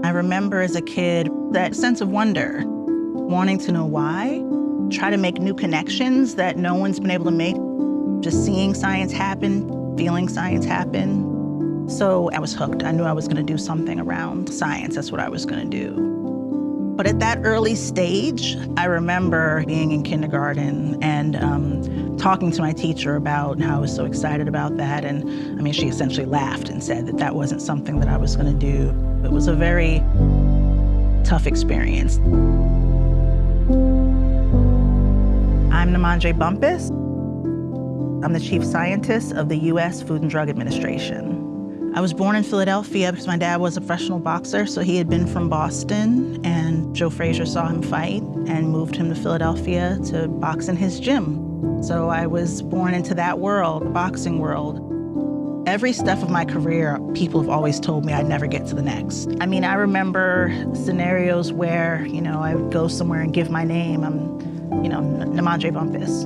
I remember as a kid that sense of wonder, wanting to know why, try to make new connections that no one's been able to make, just seeing science happen, feeling science happen. So I was hooked. I knew I was going to do something around science. That's what I was going to do. But at that early stage, I remember being in kindergarten and talking to my teacher about how I was so excited about that. And I mean, she essentially laughed and said that that wasn't something that I was going to do. It was a very tough experience. I'm Namandjé Bumpus. I'm the chief scientist of the U.S. Food and Drug Administration. I was born in Philadelphia because my dad was a professional boxer, so he had been from Boston, and Joe Frazier saw him fight and moved him to Philadelphia to box in his gym. So I was born into that world, the boxing world. Every step of my career, people have always told me I'd never get to the next. I mean, I remember scenarios where, I would go somewhere and give my name, I'm, Namandjé Bumpus,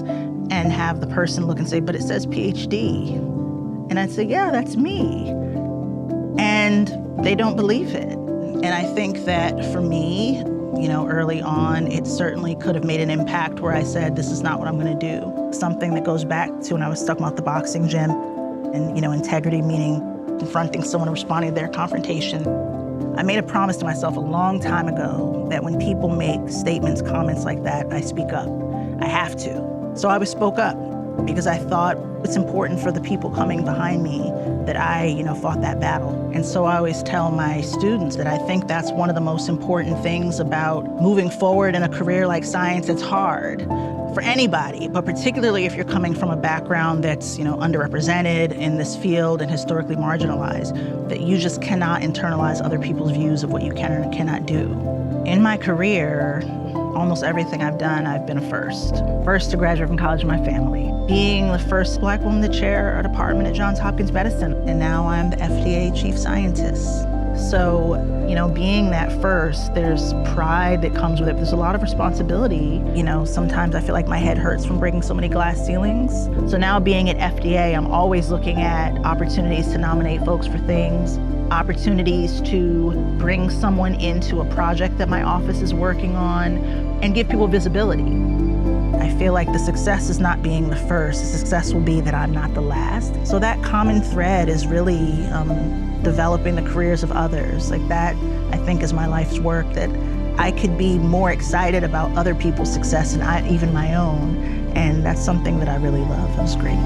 and have the person look and say, but it says PhD. And I'd say, yeah, that's me. And they don't believe it. And I think that for me, early on, it certainly could have made an impact where I said, this is not what I'm gonna do. Something that goes back to when I was talking about the boxing gym and, integrity, meaning confronting someone and responding to their confrontation. I made a promise to myself a long time ago that when people make statements, comments like that, I speak up. I have to. So I spoke up because I thought it's important for the people coming behind me that I, fought that battle. And so I always tell my students that I think that's one of the most important things about moving forward in a career like science. It's hard for anybody, but particularly if you're coming from a background that's, underrepresented in this field and historically marginalized, that you just cannot internalize other people's views of what you can or cannot do. In my career, almost everything I've done, I've been a first. First to graduate from college in my family. Being the first Black woman to chair a department at Johns Hopkins Medicine. And now I'm the FDA chief scientist. So, being that first, there's pride that comes with it. There's a lot of responsibility. Sometimes I feel like my head hurts from breaking so many glass ceilings. So now being at FDA, I'm always looking at opportunities to nominate folks for things, opportunities to bring someone into a project that my office is working on and give people visibility. I feel like the success is not being the first. The success will be that I'm not the last. So that common thread is really developing the careers of others. Like that, I think, is my life's work, that I could be more excited about other people's success and even my own. And that's something that I really love. That's great.